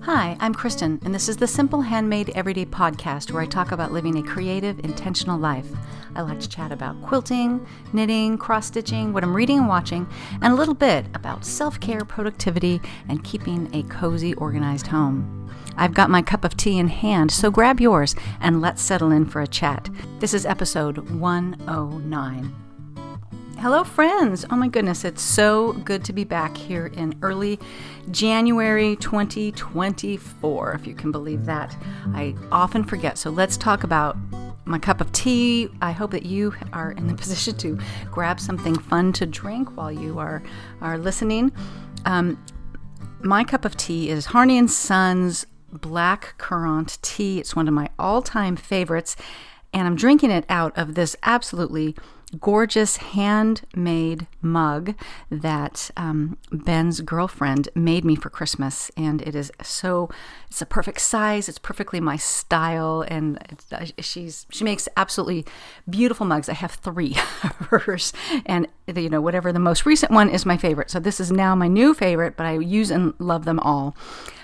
Hi, I'm Kristen, and this is the Simple Handmade Everyday Podcast, where I talk about living a creative, intentional life. I like to chat about quilting, knitting, cross-stitching, what I'm reading and watching, and a little bit about self-care, productivity, and keeping a cozy, organized home. I've got my cup of tea in hand, so grab yours and let's settle in for a chat. This is episode 109. Hello, friends. Oh my goodness, it's so good to be back here in early January 2024, if you can believe that. I often forget, so let's talk about my cup of tea. I hope that you are in the position to grab something fun to drink while you are listening. My cup of tea is Harney & Sons Black Currant Tea. It's one of my all-time favorites, and I'm drinking it out of this absolutely gorgeous handmade mug that Ben's girlfriend made me for Christmas, and it's a perfect size. It's perfectly my style, and she makes absolutely beautiful mugs. I have 3 of hers, and whatever the most recent one is my favorite. So this is now my new favorite, but I use and love them all.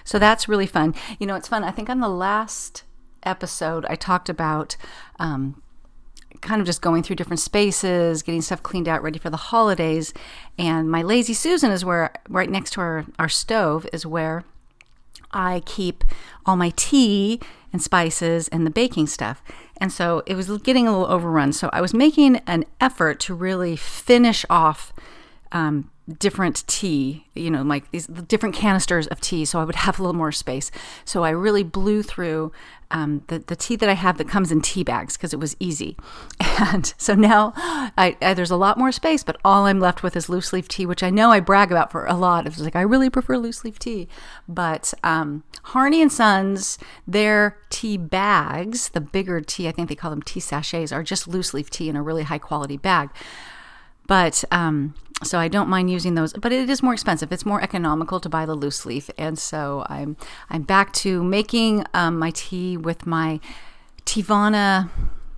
So that's really fun. It's fun. I think on the last episode I talked about kind of just going through different spaces, getting stuff cleaned out, ready for the holidays. And my Lazy Susan is where, right next to our stove, is where I keep all my tea and spices and the baking stuff. And so it was getting a little overrun. So I was making an effort to really finish off different tea, like these different canisters of tea, so I would have a little more space. So I really blew through the tea that I have that comes in tea bags because it was easy. And so now there's a lot more space, but all I'm left with is loose leaf tea, which I know I brag about for a lot. It's like, I really prefer loose leaf tea. But Harney & Sons, their tea bags, the bigger tea, I think they call them tea sachets, are just loose leaf tea in a really high quality bag. But so I don't mind using those, but it is more expensive. It's more economical to buy the loose leaf, and so I'm back to making my tea with my Tivana.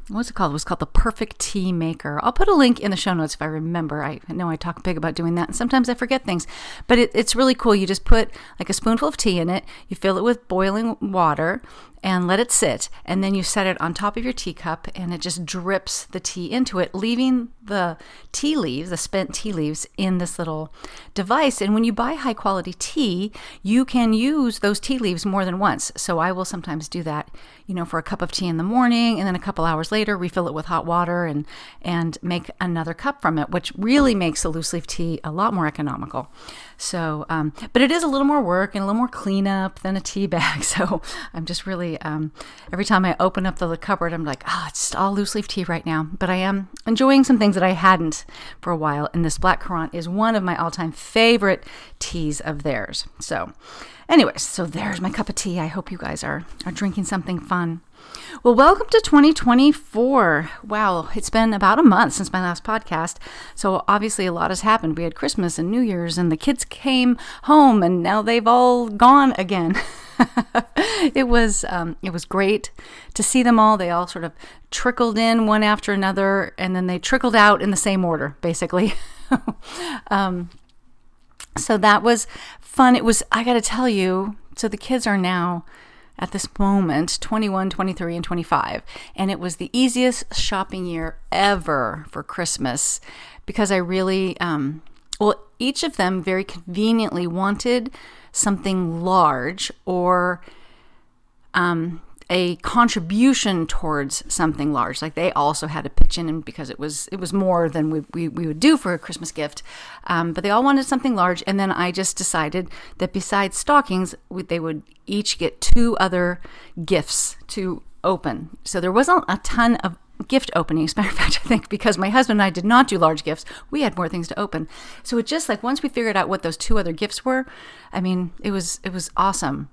What's it called? It was called the Perfect Tea Maker. I'll put a link in the show notes if I remember. I know I talk big about doing that, and sometimes I forget things, but it's really cool. You just put like a spoonful of tea in it, you fill it with boiling water, and let it sit, and then you set it on top of your teacup, and it just drips the tea into it, leaving the tea leaves, the spent tea leaves, in this little device. And when you buy high quality tea, you can use those tea leaves more than once. So I will sometimes do that, for a cup of tea in the morning, and then a couple hours later refill it with hot water and make another cup from it, which really makes the loose leaf tea a lot more economical. So, but it is a little more work and a little more cleanup than a tea bag. So I'm just really, every time I open up the cupboard, I'm like, it's just all loose leaf tea right now. But I am enjoying some things that I hadn't for a while. And this black currant is one of my all-time favorite teas of theirs. So anyways, so there's my cup of tea. I hope you guys are drinking something fun. Well, welcome to 2024. Wow, it's been about a month since my last podcast. So obviously a lot has happened. We had Christmas and New Year's, and the kids came home, and now they've all gone again. It was great to see them all. They all sort of trickled in one after another, and then they trickled out in the same order, basically. So that was fun. I got to tell you, so the kids are now, at this moment, 21, 23, and 25. And it was the easiest shopping year ever for Christmas because I really, each of them very conveniently wanted something large or a contribution towards something large. Like they also had to pitch in because it was more than we would do for a Christmas gift. But they all wanted something large. And then I just decided that besides stockings, they would each get 2 other gifts to open. So there wasn't a ton of gift openings. As a matter of fact, I think because my husband and I did not do large gifts, we had more things to open. So it just like once we figured out what those 2 other gifts were, I mean, it was awesome.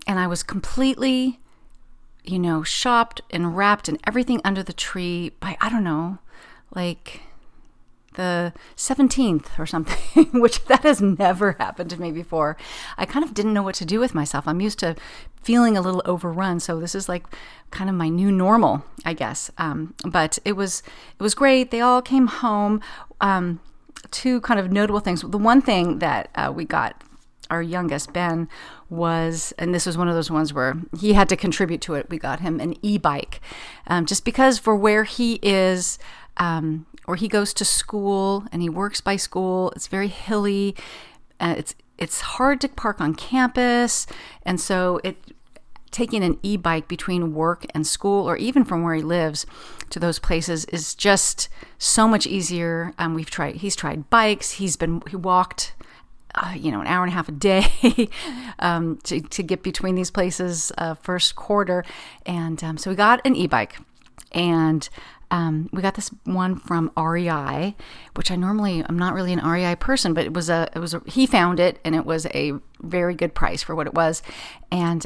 And I was completely shopped and wrapped and everything under the tree by, I don't know, like the 17th or something, which that has never happened to me before. I kind of didn't know what to do with myself. I'm used to feeling a little overrun. So this is like kind of my new normal, I guess. But it was great. They all came home. 2 kind of notable things. The one thing that we got our youngest, Ben, and this was one of those ones where he had to contribute to it. We got him an e-bike, just because for where he is, or he goes to school and he works by school, it's very hilly. It's hard to park on campus, and so taking an e-bike between work and school, or even from where he lives to those places, is just so much easier. He's tried bikes. He walked, an hour and a half a day to get between these places first quarter. And so we got an e-bike, and we got this one from REI, which I'm not really an REI person, but he found it, and it was a very good price for what it was. And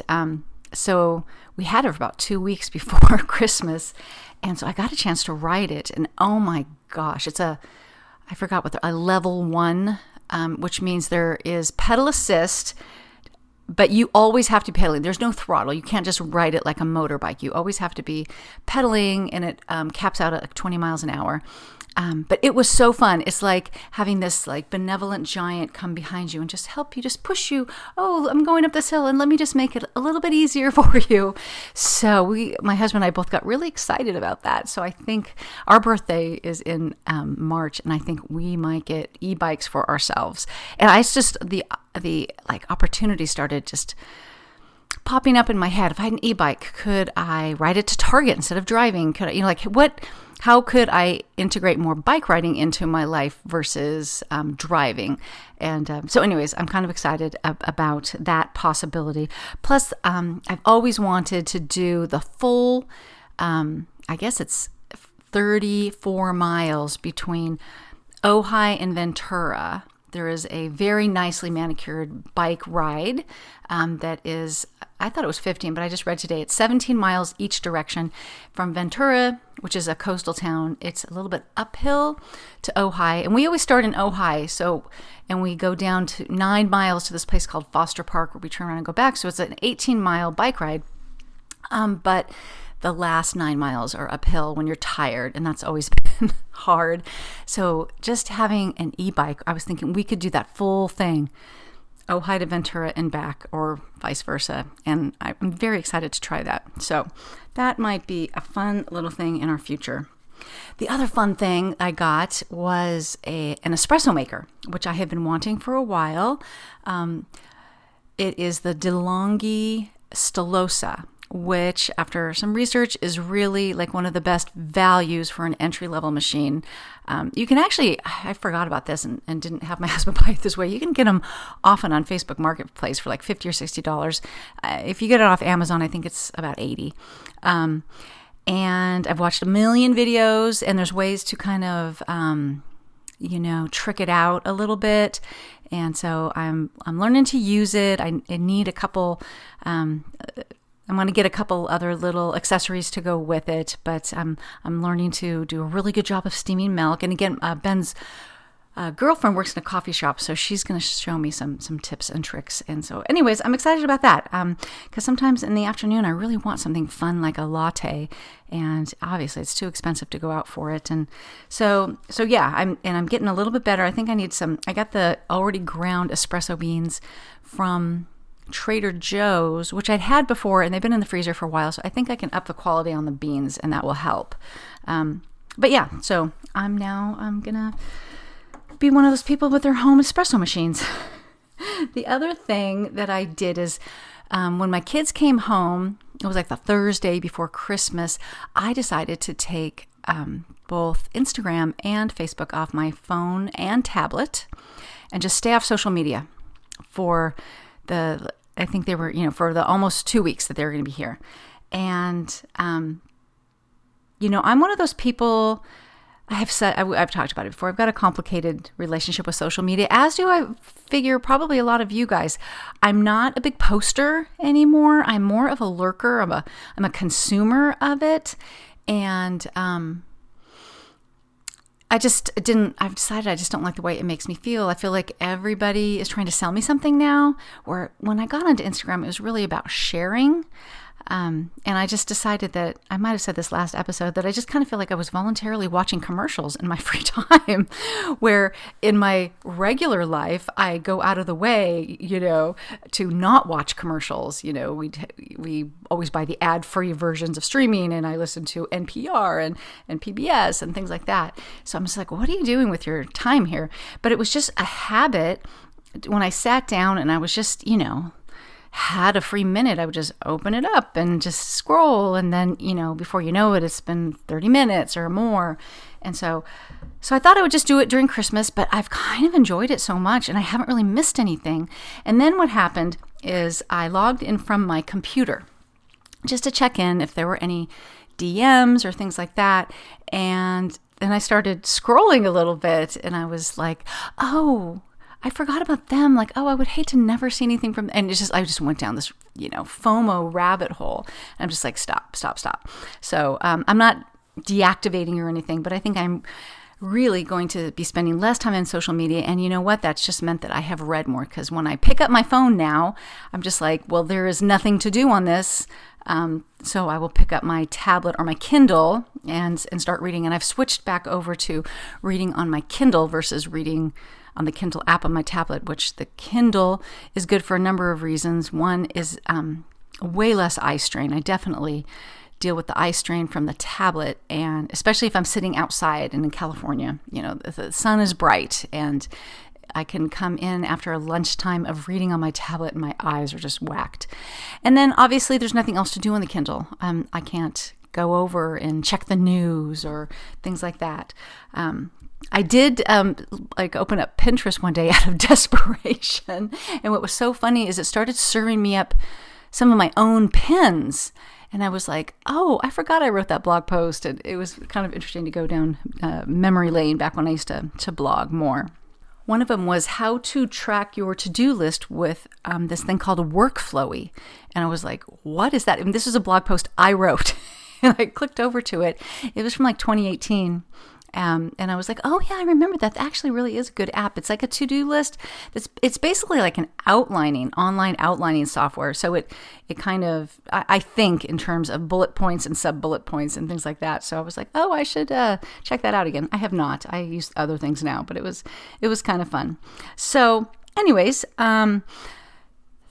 so we had it for about 2 weeks before Christmas. And so I got a chance to ride it. And oh my gosh, I forgot a level 1, which means there is pedal assist, but you always have to be pedaling. There's no throttle. You can't just ride it like a motorbike. You always have to be pedaling, and it caps out at 20 miles an hour. But it was so fun. It's like having this like benevolent giant come behind you and just help you, just push you. Oh, I'm going up this hill, and let me just make it a little bit easier for you. So my husband and I both got really excited about that. So I think our birthday is in March, and I think we might get e-bikes for ourselves. And the opportunity started just popping up in my head. If I had an e-bike, could I ride it to Target instead of driving? Could I, how could I integrate more bike riding into my life versus driving? And so anyways, I'm kind of excited about that possibility. Plus, I've always wanted to do the full, I guess it's 34 miles between Ojai and Ventura. There is a very nicely manicured bike ride that is, I thought it was 15, but I just read today it's 17 miles each direction from Ventura, which is a coastal town. It's a little bit uphill to Ojai, and we always start in Ojai, and we go down to 9 miles to this place called Foster Park, where we turn around and go back. So it's an 18-mile bike ride, but the last 9 miles are uphill when you're tired, and that's always been hard. So just having an e-bike, I was thinking we could do that full thing, Ojai to Ventura and back, or vice versa. And I'm very excited to try that. So that might be a fun little thing in our future. The other fun thing I got was an espresso maker, which I have been wanting for a while. It is the DeLonghi Stalosa, which after some research is really like one of the best values for an entry-level machine. You can actually, I forgot about this and didn't have my husband buy it this way. You can get them often on Facebook Marketplace for like $50 or $60. If you get it off Amazon, I think it's about $80. And I've watched a million videos, and there's ways to kind of, trick it out a little bit. And so I'm learning to use it. I need a couple, I'm going to get a couple other little accessories to go with it, but I'm learning to do a really good job of steaming milk. And again, Ben's girlfriend works in a coffee shop, so she's going to show me some tips and tricks. And so anyways, I'm excited about that because sometimes in the afternoon I really want something fun like a latte, and obviously it's too expensive to go out for it. And so yeah, I'm getting a little bit better. I think I got the already ground espresso beans from Trader Joe's, which I'd had before, and they've been in the freezer for a while, so I think I can up the quality on the beans, and that will help. But yeah, so I'm gonna be one of those people with their home espresso machines. The other thing that I did is when my kids came home, it was like the Thursday before Christmas, I decided to take both Instagram and Facebook off my phone and tablet and just stay off social media for I think they were, for the almost 2 weeks that they were going to be here. And, I'm one of those people, I've talked about it before. I've got a complicated relationship with social media, as do I figure probably a lot of you guys. I'm not a big poster anymore. I'm more of a lurker. I'm a consumer of it. And, I've decided I just don't like the way it makes me feel. I feel like everybody is trying to sell me something now, where when I got onto Instagram, it was really about sharing. And I just decided that, I might have said this last episode, that I just kind of feel like I was voluntarily watching commercials in my free time, where in my regular life, I go out of the way, to not watch commercials. We always buy the ad-free versions of streaming, and I listen to NPR and PBS and things like that. So I'm just like, what are you doing with your time here? But it was just a habit. When I sat down and I was just, had a free minute, I would just open it up and just scroll. And then, before you know it, it's been 30 minutes or more. And so I thought I would just do it during Christmas, but I've kind of enjoyed it so much and I haven't really missed anything. And then what happened is I logged in from my computer just to check in if there were any DMs or things like that. And then I started scrolling a little bit and I was like, oh, I forgot about them. Like, oh, I would hate to never see anything from them. And I just went down this, FOMO rabbit hole. And I'm just like, stop. So I'm not deactivating or anything, but I think I'm really going to be spending less time on social media. And you know what? That's just meant that I have read more, because when I pick up my phone now, I'm just like, well, there is nothing to do on this. So I will pick up my tablet or my Kindle and start reading. And I've switched back over to reading on my Kindle versus reading on the Kindle app on my tablet, which the Kindle is good for a number of reasons. One is way less eye strain. I definitely deal with the eye strain from the tablet, and especially if I'm sitting outside and in California, the sun is bright and I can come in after a lunchtime of reading on my tablet and my eyes are just whacked. And then obviously there's nothing else to do on the Kindle. I can't go over and check the news or things like that. I did open up Pinterest one day out of desperation. And what was so funny is it started serving me up some of my own pins. And I was like, oh, I forgot I wrote that blog post. And it was kind of interesting to go down memory lane back when I used to blog more. One of them was how to track your to-do list with this thing called Workflowy. And I was like, what is that? And this was a blog post I wrote. And I clicked over to it. It was from 2018. And I was like, oh yeah, I remember that. That actually really is a good app. It's like a to-do list. It's basically like an online outlining software. So it kind of, I think in terms of bullet points and sub-bullet points and things like that. So I was like, oh, I should check that out again. I have not. I use other things now, but it was kind of fun. So anyways,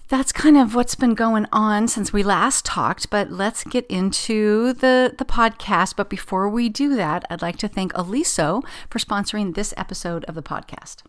that's kind of what's been going on since we last talked, but let's get into the podcast. But before we do that, I'd like to thank Oliso for sponsoring this episode of the podcast.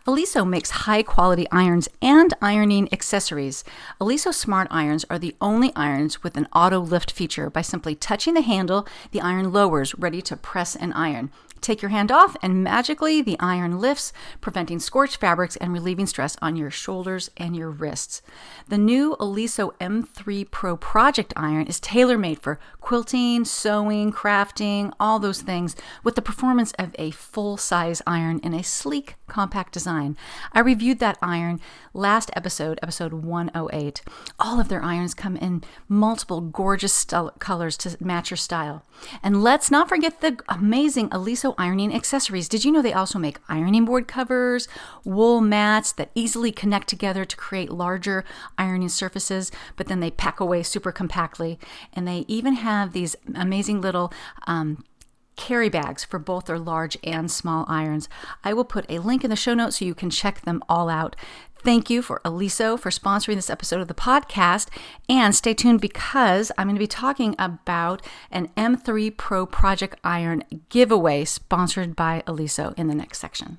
Oliso makes high-quality irons and ironing accessories. Oliso Smart Irons are the only irons with an auto lift feature. By simply touching the handle, the iron lowers, ready to press and iron. Take your hand off and magically the iron lifts, preventing scorched fabrics and relieving stress on your shoulders and your wrists. The new Oliso M3Pro Project iron is tailor-made for quilting, sewing, crafting, all those things, with the performance of a full-size iron in a sleek, compact design. I reviewed that iron last episode 108. All of their irons come in multiple gorgeous colors to match your style. And let's not forget the amazing Oliso ironing accessories. Did you know they also make ironing board covers, wool mats that easily connect together to create larger ironing surfaces, but then they pack away super compactly. And they even have these amazing little carry bags for both their large and small irons. I will put a link in the show notes so you can check them all out. Thank you for Oliso for sponsoring this episode of the podcast, and stay tuned because I'm going to be talking about an M3 Pro Project iron giveaway sponsored by Oliso in the next section.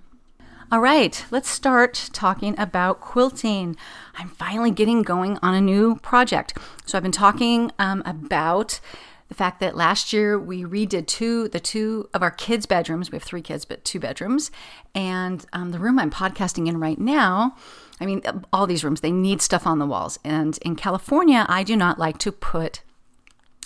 All right, let's start talking about quilting. I'm finally getting going on a new project. So I've been talking about the fact that last year we redid two of our kids' bedrooms. We have 3 kids, but 2 bedrooms. And the room I'm podcasting in right now, I mean, all these rooms, they need stuff on the walls. And in California, I do not like to put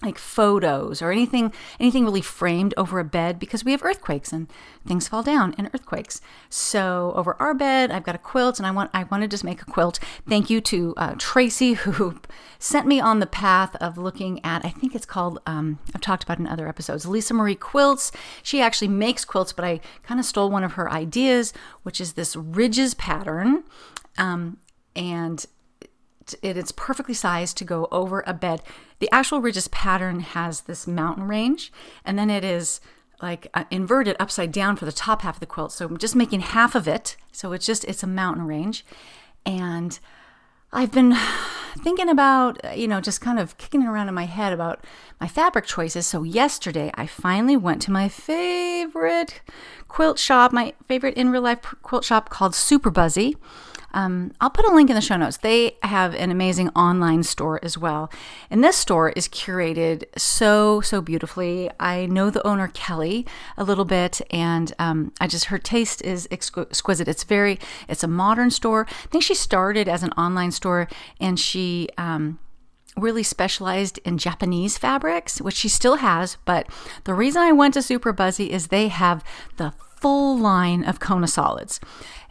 like photos or anything really framed over a bed because we have earthquakes and things fall down in earthquakes. So over our bed, I've got a quilt, and I wanted to just make a quilt. Thank you to Tracy, who sent me on the path of looking at, I think it's called, I've talked about in other episodes, Lisa Marie Quilts. She actually makes quilts, but I kind of stole one of her ideas, which is this ridges pattern. And it's perfectly sized to go over a bed. The actual Ridges pattern has this mountain range, and then it is like inverted upside down for the top half of the quilt. So I'm just making half of it. So it's a mountain range. And I've been thinking about, just kind of kicking it around in my head about my fabric choices. So yesterday I finally went to my favorite quilt shop, my favorite in real life quilt shop called Super Buzzy. I'll put a link in the show notes. They have an amazing online store as well. And this store is curated so beautifully. I know the owner, Kelly, a little bit, and her taste is exquisite. It's a modern store. I think she started as an online store, and she really specialized in Japanese fabrics, which she still has. But the reason I went to Super Buzzy is they have the full line of Kona solids.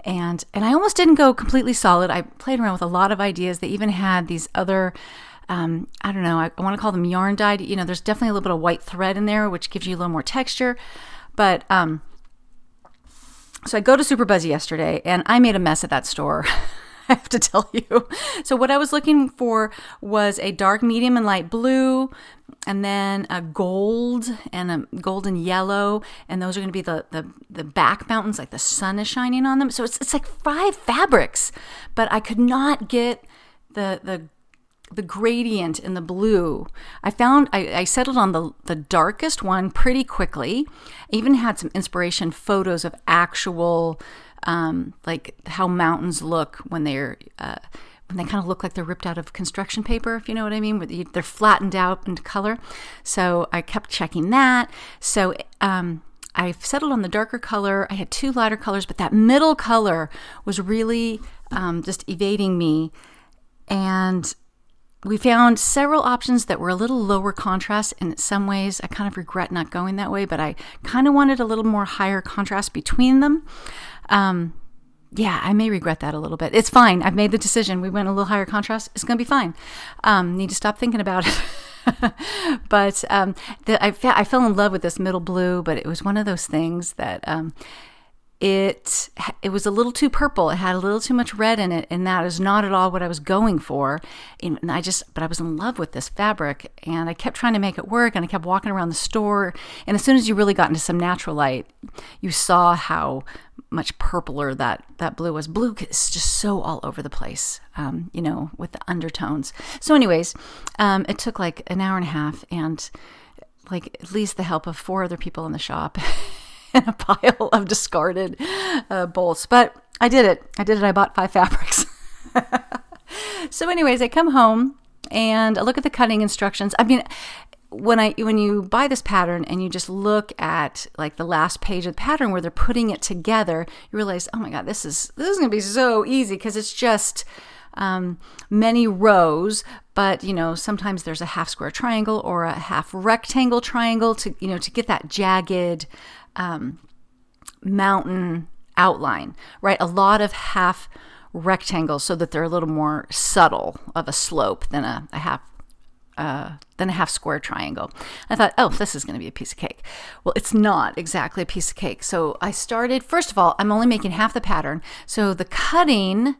And I almost didn't go completely solid. I played around with a lot of ideas. They even had these other, I don't know, I want to call them yarn dyed. There's definitely a little bit of white thread in there, which gives you a little more texture. But so I go to Super Buzzy yesterday, and I made a mess at that store. I have to tell you. So what I was looking for was a dark, medium, and light blue, and then a gold and a golden yellow, and those are going to be the back mountains, like the sun is shining on them. So it's like 5 fabrics, but I could not get the gradient in the blue. I settled on the darkest one pretty quickly. I even had some inspiration photos of actual like how mountains look when they kind of look like they're ripped out of construction paper, if you know what I mean. They're flattened out into color. So I kept checking that. So I settled on the darker color. I had 2 lighter colors, but that middle color was really just evading me. And we found several options that were a little lower contrast. In some ways, I kind of regret not going that way, but I kind of wanted a little more higher contrast between them. I may regret that a little bit. It's fine. I've made the decision. We went a little higher contrast. It's going to be fine. Need to stop thinking about it. But I fell in love with this middle blue, but it was one of those things that it was a little too purple. It had a little too much red in it, and that is not at all what I was going for. But I was in love with this fabric, and I kept trying to make it work, and I kept walking around the store. And as soon as you really got into some natural light, you saw how much purpler that blue was. Blue is just so all over the place, with the undertones. So anyways, it took like an hour and a half, and like at least the help of 4 other people in the shop. And a pile of discarded bolts. But I did it. I bought 5 fabrics. So anyways, I come home and I look at the cutting instructions. I mean, when you buy this pattern and you just look at like the last page of the pattern where they're putting it together, you realize, oh my God, this is going to be so easy, because it's just many rows, but sometimes there's a half square triangle or a half rectangle triangle to get that jagged mountain outline, right? A lot of half rectangles so that they're a little more subtle of a slope than a half square triangle. I thought, oh, this is going to be a piece of cake. Well, it's not exactly a piece of cake. So I started, first of all, I'm only making half the pattern. So the cutting,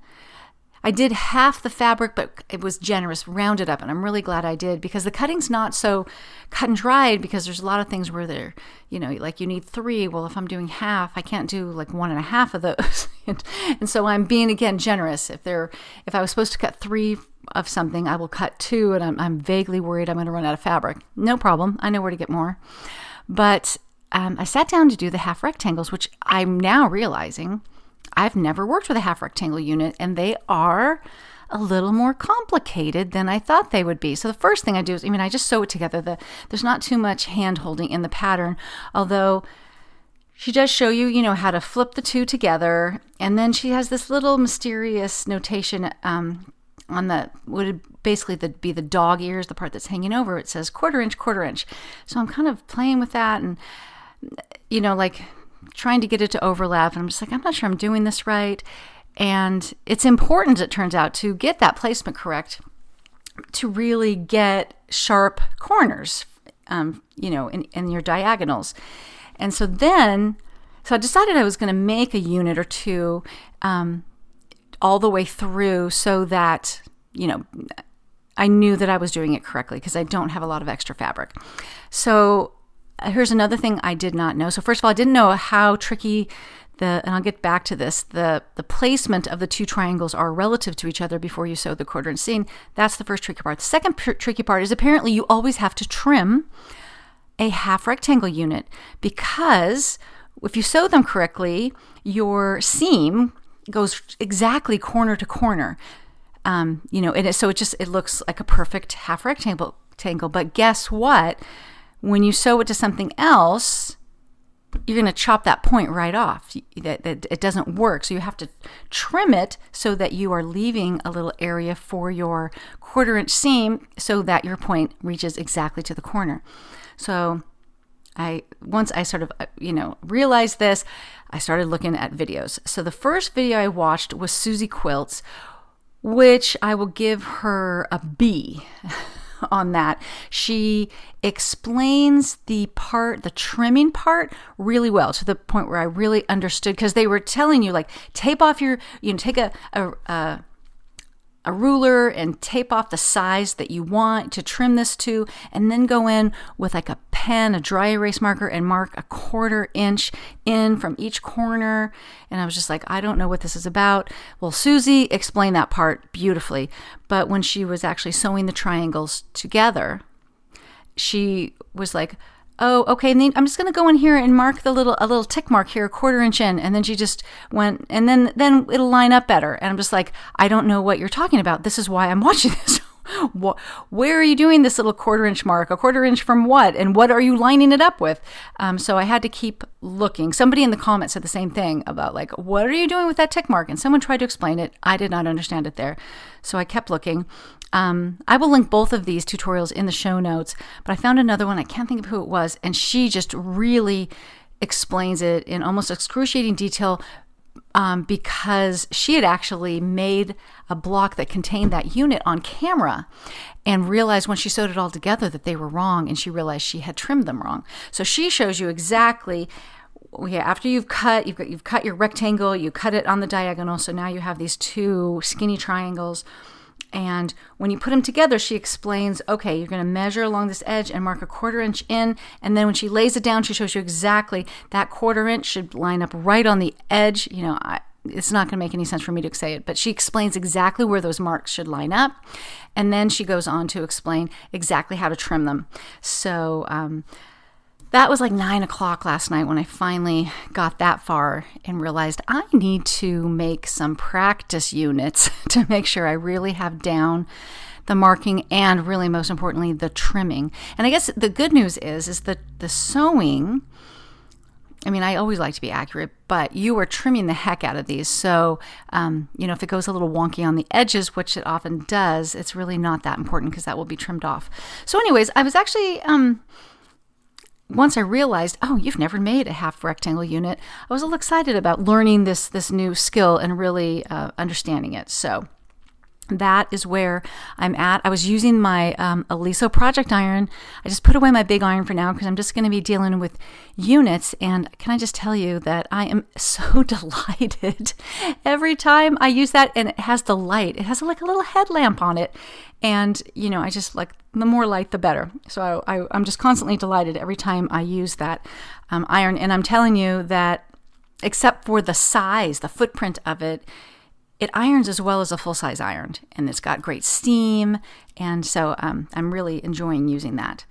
I did half the fabric, but it was generous, rounded up, and I'm really glad I did, because the cutting's not so cut and dried, because there's a lot of things where they're, like you need 3. Well, if I'm doing half, I can't do like 1.5 of those. and so I'm being, again, generous. If I was supposed to cut 3 of something, I will cut 2, and I'm vaguely worried I'm going to run out of fabric. No problem. I know where to get more. But I sat down to do the half rectangles, which I'm now realizing I've never worked with a half rectangle unit, and they are a little more complicated than I thought they would be. So the first thing I do is, I just sew it together. There's not too much hand holding in the pattern, although she does show you, how to flip the 2 together. And then she has this little mysterious notation on would basically be the dog ears, the part that's hanging over. It says 1/4 inch, 1/4 inch. So I'm kind of playing with that and, like trying to get it to overlap. And I'm just like, I'm not sure I'm doing this right. And it's important, it turns out, to get that placement correct to really get sharp corners, in your diagonals. And so I decided I was going to make a unit or 2 all the way through, so that, I knew that I was doing it correctly because I don't have a lot of extra fabric. So here's another thing I did not know. So first of all, I didn't know how tricky and I'll get back to this, the placement of the two triangles are relative to each other before you sew the 1/4 inch seam. That's the first tricky part. The second tricky part is apparently you always have to trim a half rectangle unit, because if you sew them correctly, your seam goes exactly corner to corner. And it looks like a perfect half rectangle. But guess what? When you sew it to something else, you're going to chop that point right off. That it doesn't work. So you have to trim it so that you are leaving a little area for your 1/4 inch seam so that your point reaches exactly to the corner. So once I sort of, realized this, I started looking at videos. So the first video I watched was Susie Quilt's, which I will give her a B on that. She explains the trimming part really well, to the point where I really understood, because they were telling you, like, tape off take a ruler and tape off the size that you want to trim this to, and then go in with like a pen, a dry erase marker, and mark a 1/4 inch in from each corner. And I was just like, I don't know what this is about. Well, Susie explained that part beautifully, but when she was actually sewing the triangles together, she was like, oh, okay, and then I'm just going to go in here and mark a little tick mark here, 1/4 inch in, and then she just went, and then it'll line up better. And I'm just like, I don't know what you're talking about. This is why I'm watching this. Where are you doing this little 1/4 inch mark? A 1/4 inch from what? And what are you lining it up with? So I had to keep looking. Somebody in the comments said the same thing about, like, what are you doing with that tick mark? And someone tried to explain it. I did not understand it there. So I kept looking. I will link both of these tutorials in the show notes, but I found another one. I can't think of who it was. And she just really explains it in almost excruciating detail, because she had actually made a block that contained that unit on camera and realized when she sewed it all together that they were wrong, and she realized she had trimmed them wrong. So she shows you exactly, after you've cut your rectangle, you cut it on the diagonal, so now you have these two skinny triangles. And when you put them together, she explains, okay, you're going to measure along this edge and mark a 1/4 inch in. And then when she lays it down, she shows you exactly that 1/4 inch should line up right on the edge. It's not going to make any sense for me to say it, but she explains exactly where those marks should line up. And then she goes on to explain exactly how to trim them. So, that was like 9 o'clock last night when I finally got that far and realized I need to make some practice units to make sure I really have down the marking and, really most importantly, the trimming. And I guess the good news is that the sewing, I mean, I always like to be accurate, but you are trimming the heck out of these. So, if it goes a little wonky on the edges, which it often does, it's really not that important because that will be trimmed off. So anyways, I was actually... once I realized, oh, you've never made a half rectangle unit, I was a little excited about learning this new skill and really understanding it. So that is where I'm at. I was using my Oliso project iron. I just put away my big iron for now because I'm just going to be dealing with units. And can I just tell you that I am so delighted every time I use that, and it has the light. It has like a little headlamp on it. And, I just like the more light, the better. So I'm just constantly delighted every time I use that iron. And I'm telling you that except for the size, the footprint of it, it irons as well as a full-size iron, and it's got great steam, and so I'm really enjoying using that.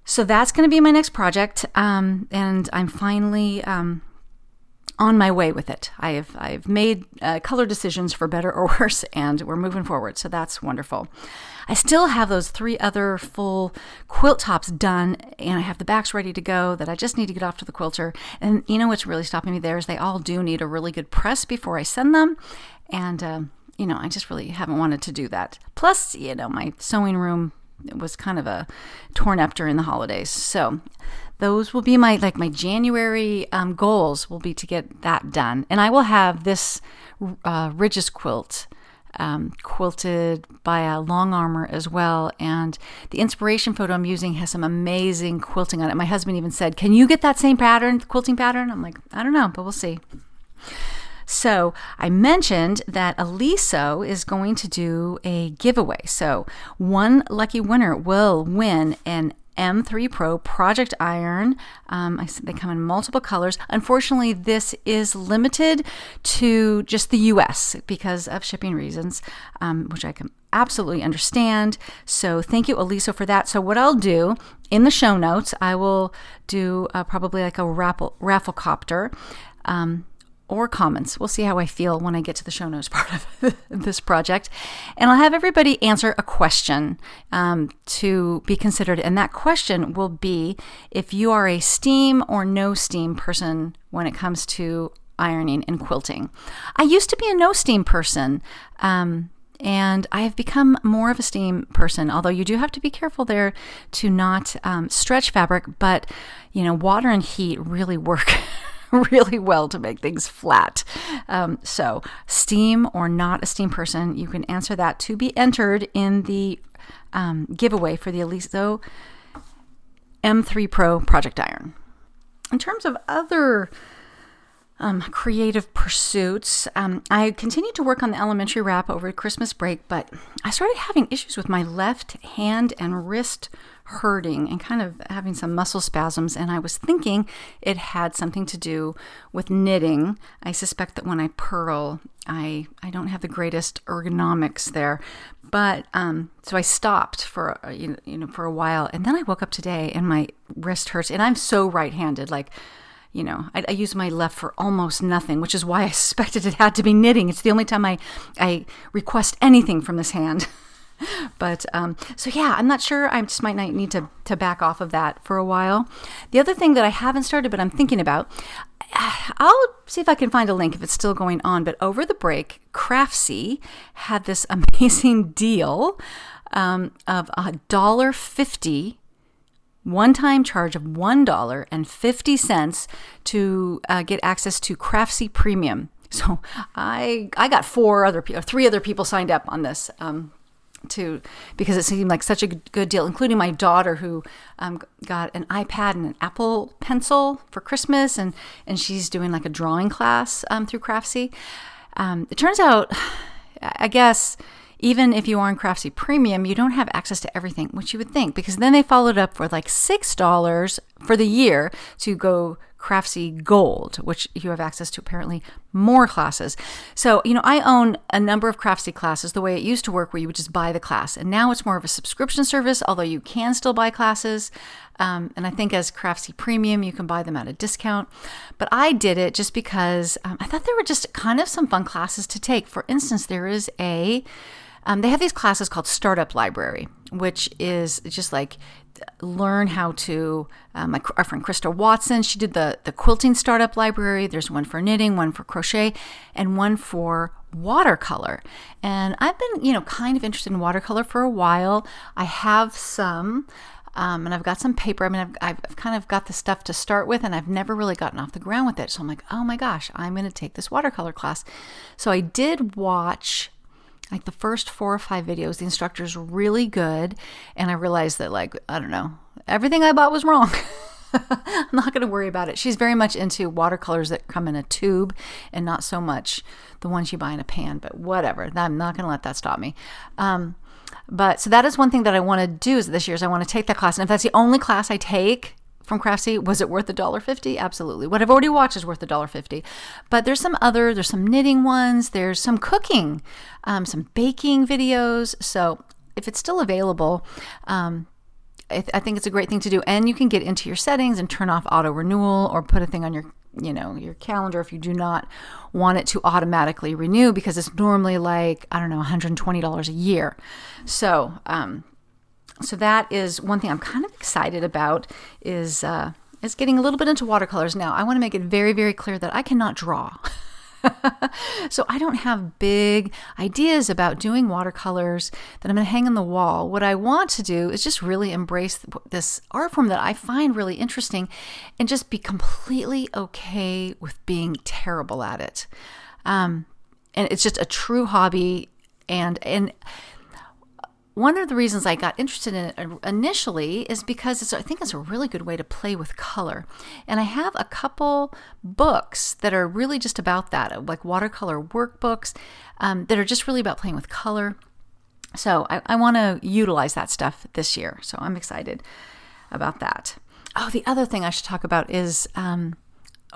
So that's going to be my next project, and I'm finally on my way with it. I've made color decisions for better or worse, and we're moving forward, so that's wonderful. I still have those 3 other full quilt tops done, and I have the backs ready to go that I just need to get off to the quilter. And what's really stopping me there is they all do need a really good press before I send them. And, I just really haven't wanted to do that. Plus, my sewing room was kind of torn up during the holidays. So those will be my January goals will be to get that done. And I will have this Ridges quilt quilted by a long armor as well. And the inspiration photo I'm using has some amazing quilting on it. My husband even said, can you get that same pattern, the quilting pattern? I'm like, I don't know, but we'll see. So I mentioned that Oliso is going to do a giveaway. So one lucky winner will win an M3Pro Project Iron. They come in multiple colors. Unfortunately, this is limited to just the US because of shipping reasons, which I can absolutely understand. So thank you, Oliso, for that. So what I'll do in the show notes, I will do probably like a raffle copter. Or comments. We'll see how I feel when I get to the show notes part of this project. And I'll have everybody answer a question to be considered. And that question will be if you are a steam or no steam person when it comes to ironing and quilting. I used to be a no steam person. And I have become more of a steam person, although you do have to be careful there to not stretch fabric. But, water and heat really work really well to make things flat. So steam or not a steam person, you can answer that to be entered in the giveaway for the Oliso M3Pro Project Iron. In terms of other creative pursuits, I continued to work on the elementary wrap over Christmas break, but I started having issues with my left hand and wrist hurting and kind of having some muscle spasms, and I was thinking it had something to do with knitting. I suspect that when I purl, I don't have the greatest ergonomics there, but so I stopped for for a while, and then I woke up today and my wrist hurts, and I'm so right-handed, I use my left for almost nothing, which is why I suspected it had to be knitting. It's the only time I request anything from this hand. But so yeah, I'm not sure. I just might not need to back off of that for a while. The other thing that I haven't started, but I'm thinking about, I'll see if I can find a link if it's still going on. But over the break, Craftsy had this amazing deal of $1.50. One-time charge of $1.50 to get access to Craftsy Premium. So I got three other people signed up on this because it seemed like such a good deal, including my daughter who got an iPad and an Apple Pencil for Christmas, and she's doing like a drawing class through Craftsy. It turns out, I guess, even if you are in Craftsy Premium, you don't have access to everything, which you would think, because then they followed up for like $6 for the year to go Craftsy Gold, which you have access to apparently more classes. So, I own a number of Craftsy classes the way it used to work, where you would just buy the class. And now it's more of a subscription service, although you can still buy classes. And I think as Craftsy Premium, you can buy them at a discount. But I did it just because I thought there were just kind of some fun classes to take. For instance, there is they have these classes called Startup Library, which is just like learn how to, our friend Krista Watson, she did the quilting startup library. There's one for knitting, one for crochet, and one for watercolor. And I've been, kind of interested in watercolor for a while. I have some, and I've got some paper. I mean, I've kind of got the stuff to start with, and I've never really gotten off the ground with it. So I'm like, oh my gosh, I'm going to take this watercolor class. So I did watch like the first 4 or 5 videos. The instructor's really good. And I realized that, I don't know, everything I bought was wrong. I'm not going to worry about it. She's very much into watercolors that come in a tube and not so much the ones you buy in a pan, but whatever. I'm not going to let that stop me. But so that is one thing that I want to do this year is I want to take that class. And if that's the only class I take from Craftsy, was it worth $1.50? Absolutely. What I've already watched is worth $1.50. But there's some knitting ones, there's some cooking, some baking videos. So if it's still available, I think it's a great thing to do. And you can get into your settings and turn off auto renewal or put a thing on your calendar if you do not want it to automatically renew, because it's normally $120 a year. So that is one thing I'm kind of excited about is getting a little bit into watercolors. Now, I want to make it very, very clear that I cannot draw. So I don't have big ideas about doing watercolors that I'm going to hang on the wall. What I want to do is just really embrace this art form that I find really interesting and just be completely okay with being terrible at it. And it's just a true hobby. And one of the reasons I got interested in it initially is because I think it's a really good way to play with color. And I have a couple books that are really just about that, like watercolor workbooks that are just really about playing with color. So I want to utilize that stuff this year. So I'm excited about that. Oh, the other thing I should talk about is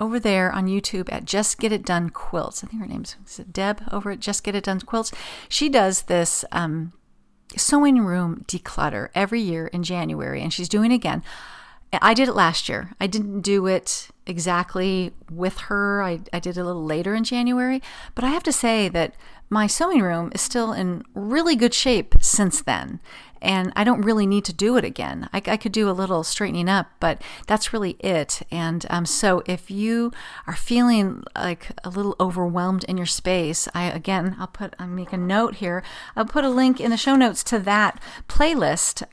over there on YouTube at Just Get It Done Quilts. I think her name's Deb over at Just Get It Done Quilts. She does this sewing room declutter every year in January, and she's doing it again. I did it last year. I didn't do it exactly with her. I did it a little later in January, but I have to say that my sewing room is still in really good shape since then, and I don't really need to do it again. I could do a little straightening up, but that's really it. And so if you are feeling like a little overwhelmed in your space, I'll make a note here. I'll put a link in the show notes to that playlist.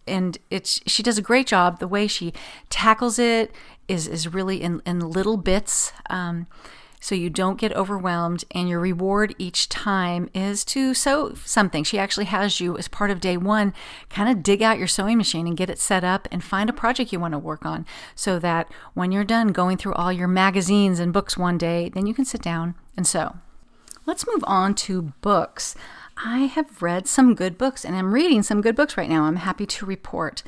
And she does a great job. The way she tackles it is really in little bits, so you don't get overwhelmed, and your reward each time is to sew something. She actually has you, as part of day one, kind of dig out your sewing machine and get it set up and find a project you want to work on, so that when you're done going through all your magazines and books one day, then you can sit down and sew. Let's move on to books. I have read some good books, and I'm reading some good books right now. I'm happy to report.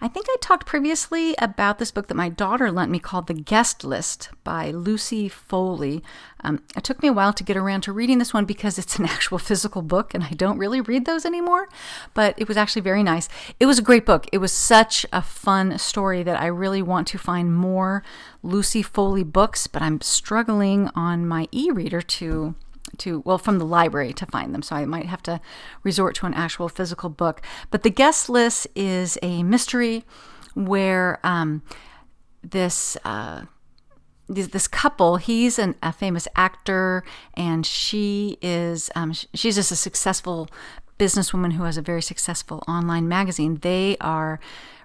I think I talked previously about this book that my daughter lent me called The Guest List by Lucy Foley. It took me a while to get around to reading this one because it's an actual physical book, and I don't really read those anymore, but it was actually very nice. It was a great book. It was such a fun story that I really want to find more Lucy Foley books, but I'm struggling on my e-reader from the library to find them. So I might have to resort to an actual physical book. But The Guest List is a mystery where this couple, he's a famous actor, and she's just a successful businesswoman who has a very successful online magazine. They are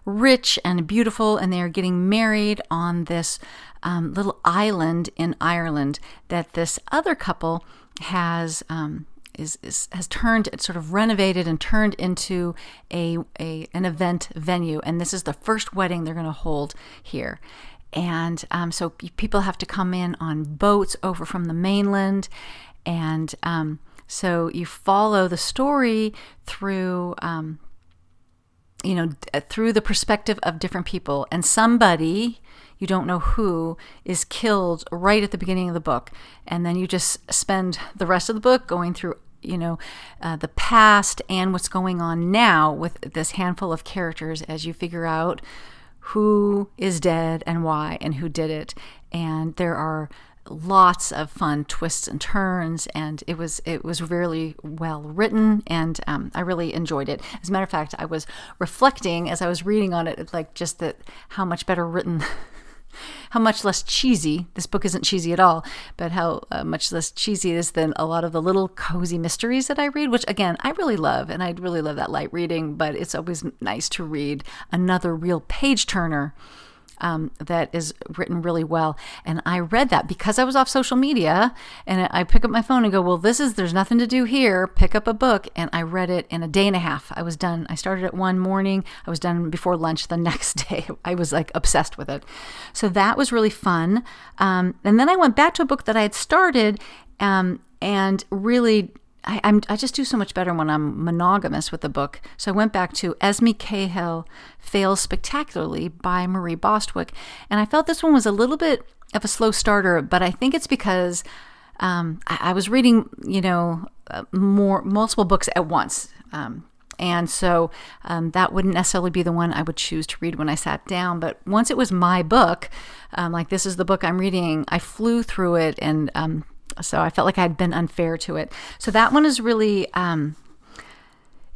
rich and beautiful, and they are getting married on this little island in Ireland that this other couple has turned, sort of renovated and turned into an event venue, and this is the first wedding they're going to hold here. And so people have to come in on boats over from the mainland, and so you follow the story through through the perspective of different people, and somebody, you don't know who, is killed right at the beginning of the book. And then you just spend the rest of the book going through, the past and what's going on now with this handful of characters as you figure out who is dead and why and who did it. And there are lots of fun twists and turns, and it was really well written, and I really enjoyed it. As a matter of fact, I was reflecting as I was reading on it, like just that how much better written, how much less cheesy, this book isn't cheesy at all, but how much less cheesy it is than a lot of the little cozy mysteries that I read, which again, I really love, and I really love that light reading, but it's always nice to read another real page turner that is written really well. And I read that because I was off social media, and I pick up my phone and go, well, there's nothing to do here. Pick up a book. And I read it in a day and a half. I was done. I started at one morning. I was done before lunch the next day. I was like obsessed with it. So that was really fun. And then I went back to a book that I had started, and really, I just do so much better when I'm monogamous with a book. So I went back to Esme Cahill Fails Spectacularly by Marie Bostwick. And I felt this one was a little bit of a slow starter, but I think it's because I was reading, multiple books at once. And so that wouldn't necessarily be the one I would choose to read when I sat down. But once it was my book, like this is the book I'm reading, I flew through it, and so I felt like I'd been unfair to it. So that one is really,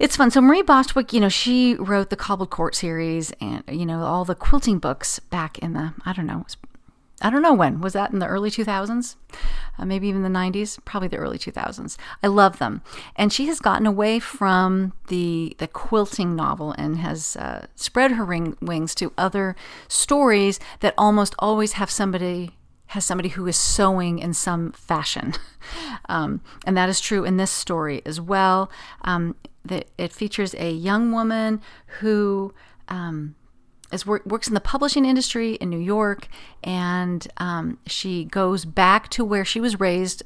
it's fun. So Marie Bostwick, she wrote the Cobbled Court series and, all the quilting books back in the, I don't know when. Was that in the early 2000s? Maybe even the 90s? Probably the early 2000s. I love them. And she has gotten away from the quilting novel and has spread her wings to other stories that almost always have somebody who is sewing in some fashion. And that is true in this story as well. it features a young woman who works in the publishing industry in New York, and she goes back to where she was raised,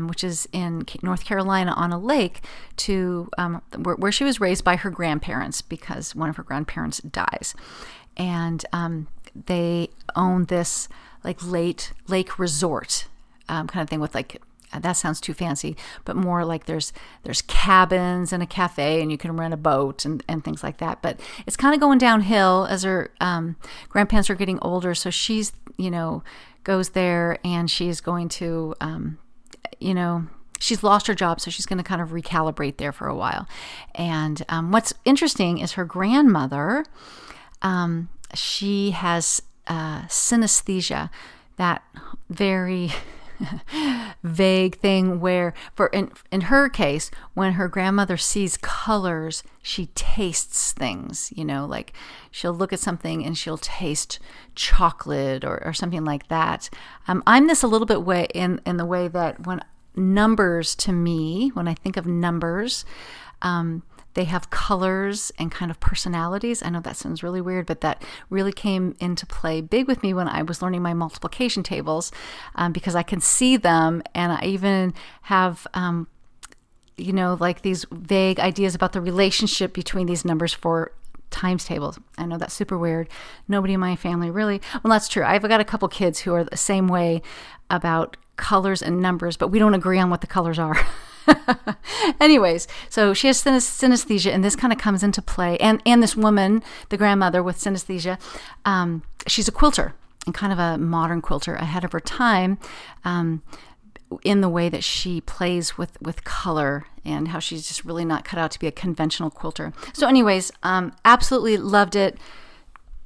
which is in North Carolina on a lake, to where she was raised by her grandparents because one of her grandparents dies. And they own this like lake resort kind of thing with like, that sounds too fancy, but more like there's cabins and a cafe, and you can rent a boat and things like that. But it's kind of going downhill as her grandparents are getting older. So she's, goes there, and she's going to, she's lost her job, so she's going to kind of recalibrate there for a while. And what's interesting is her grandmother, she has synesthesia, that very vague thing where, in her case, when her grandmother sees colors, she tastes things, like she'll look at something and she'll taste chocolate or something like that. I'm this a little bit in the way that when numbers, to me, when I think of numbers, they have colors and kind of personalities. I know that sounds really weird, but that really came into play big with me when I was learning my multiplication tables, because I can see them, and I even have, like these vague ideas about the relationship between these numbers for times tables. I know that's super weird. Nobody in my family really, well, that's true. I've got a couple kids who are the same way about colors and numbers, but we don't agree on what the colors are. Anyways, so she has synesthesia, and this kind of comes into play. And this woman, the grandmother with synesthesia, she's a quilter, and kind of a modern quilter ahead of her time, in the way that she plays with color, and how she's just really not cut out to be a conventional quilter. So anyways, absolutely loved it.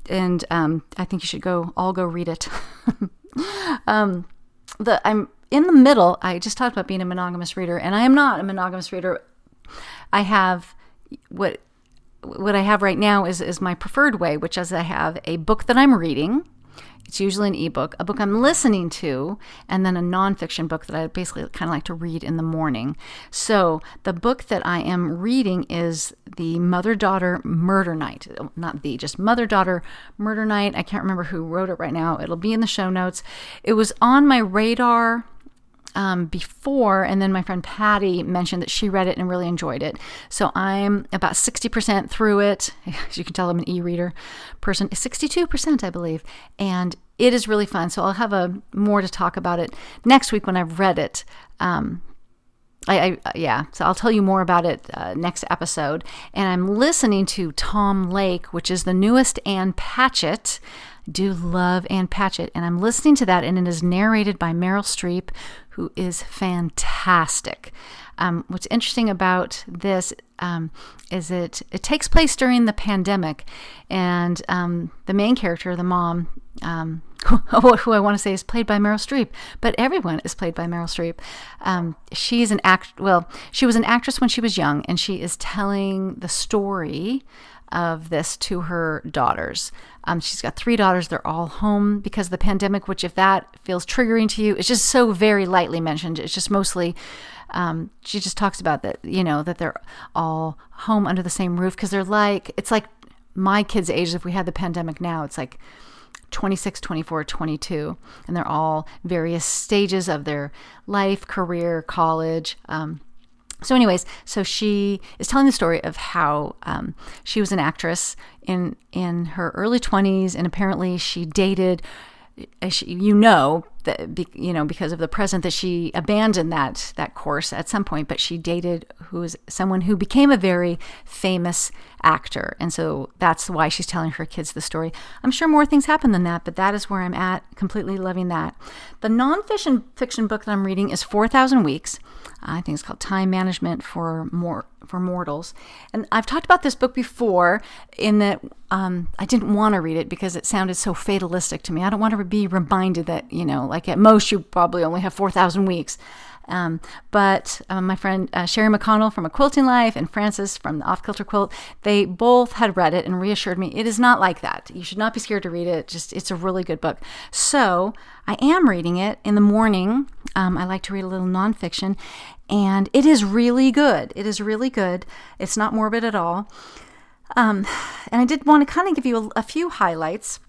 And I think you should all go read it. I'm in the middle. I just talked about being a monogamous reader, and I am not a monogamous reader. I have what I have right now is my preferred way, which is I have a book that I'm reading. It's usually an ebook, a book I'm listening to, and then a nonfiction book that I basically kind of like to read in the morning. So the book that I am reading is the Mother-Daughter Murder Night. Just Mother-Daughter Murder Night. I can't remember who wrote it right now. It'll be in the show notes. It was on my radar before, and then my friend Patty mentioned that she read it and really enjoyed it. So I'm about 60% through it. As you can tell, I'm an e-reader person. 62%, I believe. And it is really fun. So I'll have more to talk about it next week when I've read it. So I'll tell you more about it next episode. And I'm listening to Tom Lake, which is the newest Ann Patchett. I do love Ann Patchett, and I'm listening to that, and it is narrated by Meryl Streep, who is fantastic. What's interesting about this is it takes place during the pandemic, and the main character, the mom, who I want to say is played by Meryl Streep, but everyone is played by Meryl Streep. She was an actress when she was young, and she is telling the story of this to her daughters. She's got 3 daughters. They're all home because of the pandemic, which, if that feels triggering to you, it's just so very lightly mentioned. It's just mostly, she just talks about that, that they're all home under the same roof, because it's like my kids' ages. If we had the pandemic now, it's like 26, 24, 22, and they're all various stages of their life, career, college. So anyways, so she is telling the story of how she was an actress in her early 20s, and apparently she dated, because of the present, that she abandoned that course at some point, but she dated someone who became a very famous actor. And so that's why she's telling her kids the story. I'm sure more things happen than that, but that is where I'm at, completely loving that. The nonfiction book that I'm reading is 4,000 Weeks. I think it's called Time Management for Mortals. And I've talked about this book before, in that I didn't want to read it because it sounded so fatalistic to me. I don't want to be reminded that, like at most you probably only have 4,000 weeks. But my friend Sherry McConnell from A Quilting Life and Frances from the Off Kilter Quilt, they both had read it and reassured me it is not like that. You should not be scared to read it. It's a really good book. So I am reading it in the morning. I like to read a little nonfiction, and it is really good. It is really good. It's not morbid at all. And I did want to kind of give you a few highlights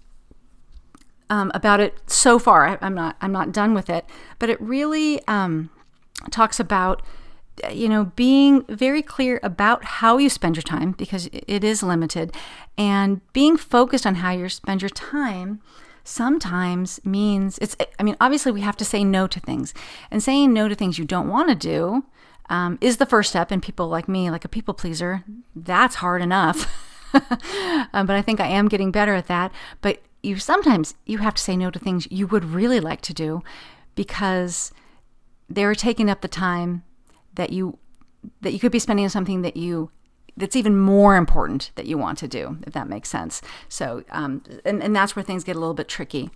about it so far. I'm not done with it, but it really talks about being very clear about how you spend your time, because it is limited, and being focused on how you spend your time sometimes means obviously we have to say no to things, and saying no to things you don't want to do is the first step. And people like me, like a people pleaser, that's hard enough. But I think I am getting better at that. But sometimes you have to say no to things you would really like to do because they're taking up the time that you could be spending on something that's even more important that you want to do, if that makes sense. So, and that's where things get a little bit tricky.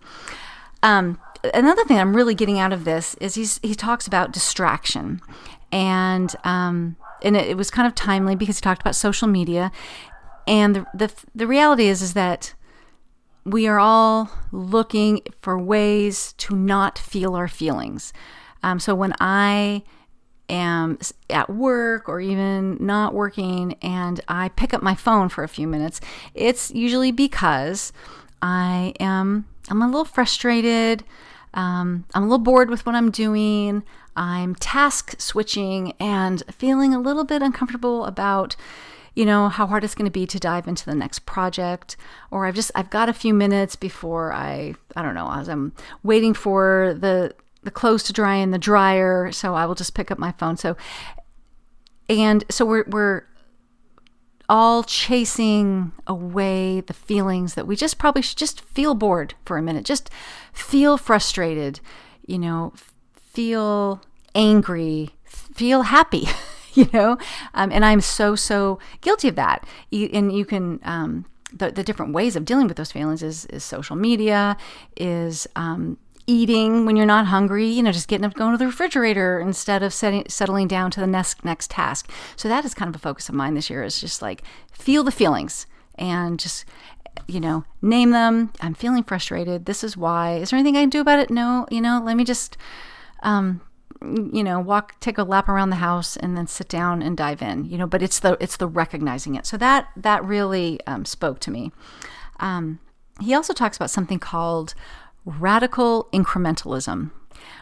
Another thing I'm really getting out of this is he talks about distraction, and it was kind of timely because he talked about social media, and the reality is that we are all looking for ways to not feel our feelings. So when I am at work or even not working and I pick up my phone for a few minutes, it's usually because I'm a little frustrated. I'm a little bored with what I'm doing. I'm task switching and feeling a little bit uncomfortable about how hard it's going to be to dive into the next project, or I've got a few minutes before I don't know, as I'm waiting for the clothes to dry in the dryer, so I will just pick up my phone. So we're all chasing away the feelings that we just probably should just feel bored for a minute, just feel frustrated, feel angry, feel happy. And I'm so guilty of that. And you can, the different ways of dealing with those feelings is social media, is eating when you're not hungry, just getting up, going to the refrigerator instead of settling down to the next task. So that is kind of a focus of mine this year, is just like feel the feelings and just, name them. I'm feeling frustrated. This is why. Is there anything I can do about it? No, let me just, take a lap around the house and then sit down and dive in, but it's the recognizing it. So that really spoke to me. He also talks about something called radical incrementalism,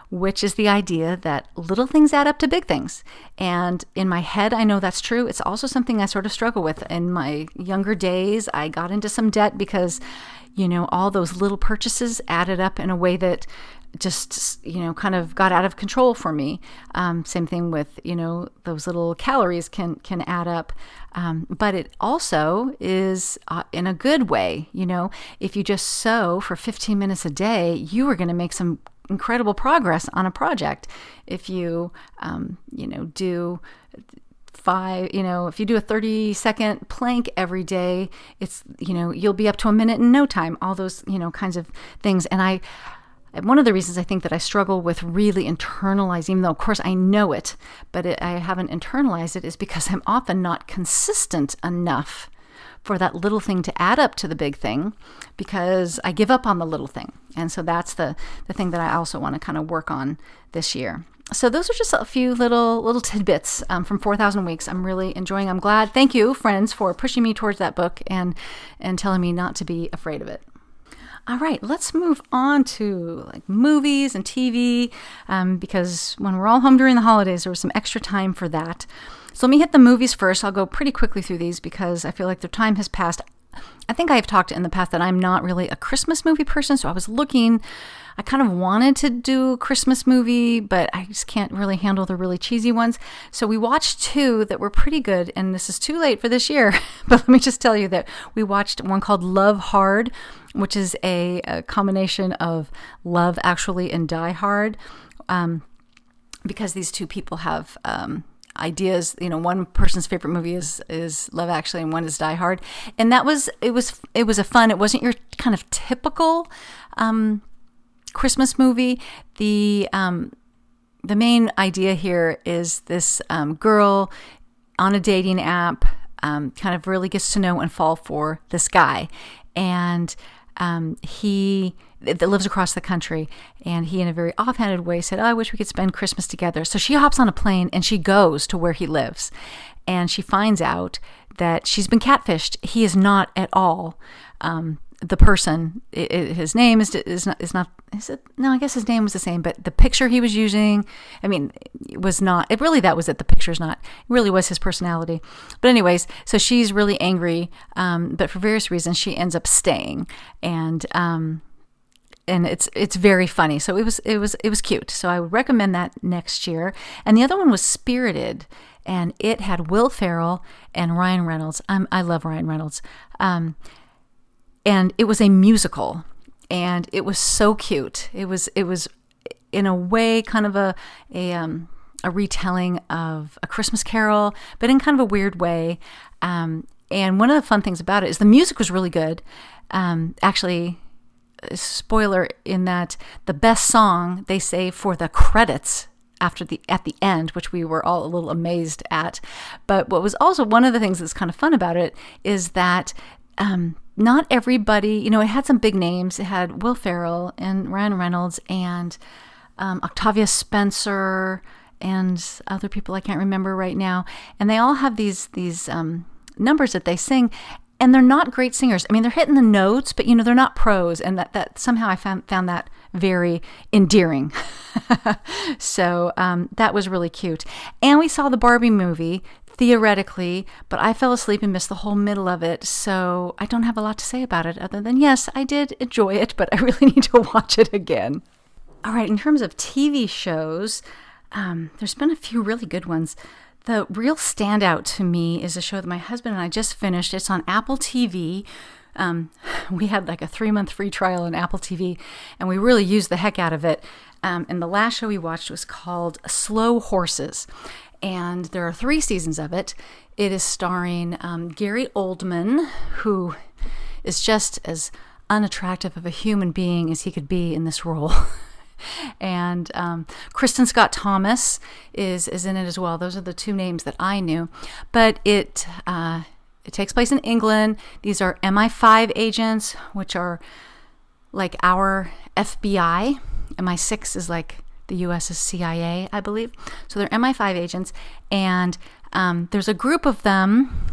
which is the idea that little things add up to big things. And in my head, I know that's true. It's also something I sort of struggle with. In my younger days, I got into some debt because, all those little purchases added up in a way that just, kind of got out of control for me. Same thing with, those little calories can add up. But it also is in a good way. If you just sew for 15 minutes a day, you are going to make some incredible progress on a project. If you, do if you do a 30-second plank every day, it's, you'll be up to a minute in no time, all those, kinds of things. And one of the reasons I think that I struggle with really internalizing, even though of course I know it, but I haven't internalized it, is because I'm often not consistent enough for that little thing to add up to the big thing, because I give up on the little thing. And so that's the thing that I also want to kind of work on this year. So those are just a few little tidbits from 4,000 Weeks. I'm really enjoying. I'm glad. Thank you, friends, for pushing me towards that book and telling me not to be afraid of it. All right, let's move on to movies and TV, because when we're all home during the holidays, there was some extra time for that. So let me hit the movies first. I'll go pretty quickly through these because I feel like the time has passed. I think I have talked in the past that I'm not really a Christmas movie person, so I kind of wanted to do a Christmas movie, but I just can't really handle the really cheesy ones. So we watched two that were pretty good, and this is too late for this year, but let me just tell you that we watched one called Love Hard, which is a combination of Love Actually and Die Hard, because these two people have ideas. One person's favorite movie is Love Actually, and one is Die Hard, and it was a fun. It wasn't your kind of typical Christmas movie. The the main idea here is this girl on a dating app kind of really gets to know and fall for this guy. And he that lives across the country, and he in a very offhanded way said, I wish we could spend Christmas together. So she hops on a plane and she goes to where he lives, and she finds out that she's been catfished. He is not at all the person. His name is not, is it? No, I guess his name was the same, but the picture he was using, it was not, that was it. The picture's not, it really was his personality. But anyways, so she's really angry, but for various reasons, she ends up staying, and it's very funny. So it was cute. So I would recommend that next year. And the other one was Spirited, and it had Will Ferrell and Ryan Reynolds. I love Ryan Reynolds. And it was a musical, and it was so cute. It was in a way kind of a retelling of A Christmas Carol, but in kind of a weird way. And one of the fun things about it is the music was really good. Actually, spoiler in that the best song they say for the credits at the end, which we were all a little amazed at. But what was also one of the things that's kind of fun about it is that not everybody, it had some big names. It had Will Ferrell and Ryan Reynolds and Octavia Spencer and other people I can't remember right now. And they all have these numbers that they sing, and they're not great singers. They're hitting the notes, but they're not pros, and that somehow I found that very endearing. So that was really cute. And we saw the Barbie movie, theoretically, but I fell asleep and missed the whole middle of it, so I don't have a lot to say about it other than, yes, I did enjoy it, but I really need to watch it again. All right, in terms of TV shows, there's been a few really good ones. The real standout to me is a show that my husband and I just finished. It's on Apple TV. We had like a 3-month free trial on Apple TV, and we really used the heck out of it. And the last show we watched was called Slow Horses, and there are 3 seasons of it. It is starring Gary Oldman, who is just as unattractive of a human being as he could be in this role. And Kristen Scott Thomas is in it as well. Those are the 2 names that I knew. But it takes place in England. These are MI5 agents, which are like our FBI. MI6 is like the U.S.'s CIA, I believe. So they're MI5 agents, and there's a group of them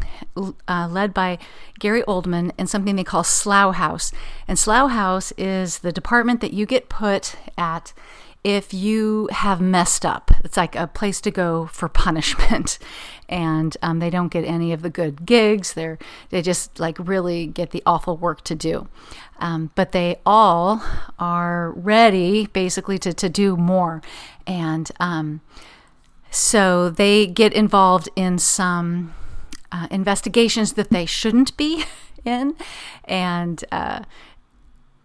led by Gary Oldman in something they call Slough House. And Slough House is the department that you get put at if you have messed up. It's like a place to go for punishment. And they don't get any of the good gigs. They just like really get the awful work to do. But they all are ready basically to do more. And so they get involved in some investigations that they shouldn't be in, and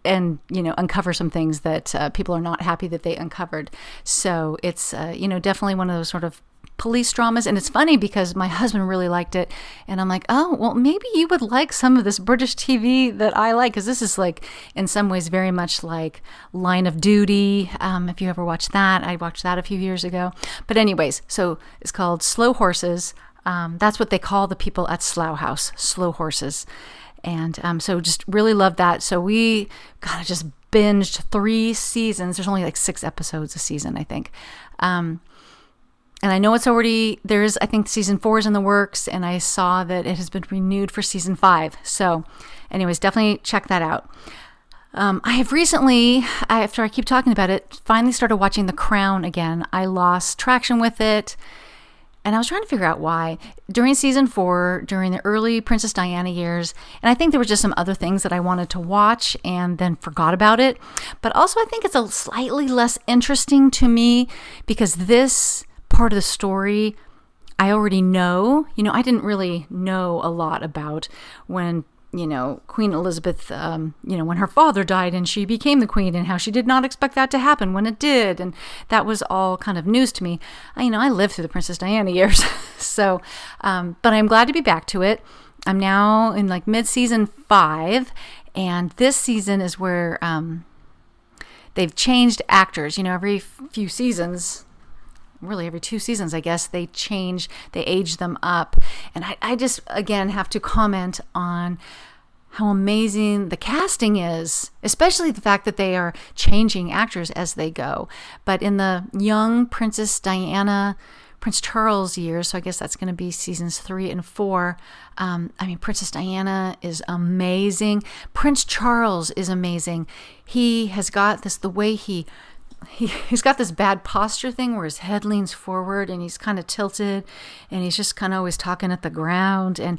uncover some things that people are not happy that they uncovered. So it's definitely one of those sort of police dramas. And it's funny because my husband really liked it, and I'm like, oh well, maybe you would like some of this British TV that I like, because this is like in some ways very much like Line of Duty. If you ever watched that, I watched that a few years ago. But anyways, so it's called Slow Horses. That's what they call the people at Slough House, Slow Horses. And so just really loved that. So we kind of just binged 3 seasons. There's only like 6 episodes a season, I think. And I know I think season 4 is in the works, and I saw that it has been renewed for season 5. So anyways, definitely check that out. I have recently, after I keep talking about it, finally started watching The Crown again. I lost traction with it, and I was trying to figure out why. During season 4, during the early Princess Diana years, and I think there were just some other things that I wanted to watch and then forgot about it. But also I think it's a slightly less interesting to me because this part of the story I already know. I didn't really know a lot about when Queen Elizabeth, when her father died and she became the queen, and how she did not expect that to happen when it did. And that was all kind of news to me. I lived through the Princess Diana years. So, but I'm glad to be back to it. I'm now in like mid-season 5, and this season is where they've changed actors. Every few seasons, really every 2 seasons, I guess, they age them up. And I just, again, have to comment on how amazing the casting is, especially the fact that they are changing actors as they go. But in the young Princess Diana, Prince Charles years, so I guess that's going to be seasons 3 and 4. Princess Diana is amazing. Prince Charles is amazing. He has got this, the way he's got this bad posture thing where his head leans forward and he's kind of tilted and he's just kind of always talking at the ground, and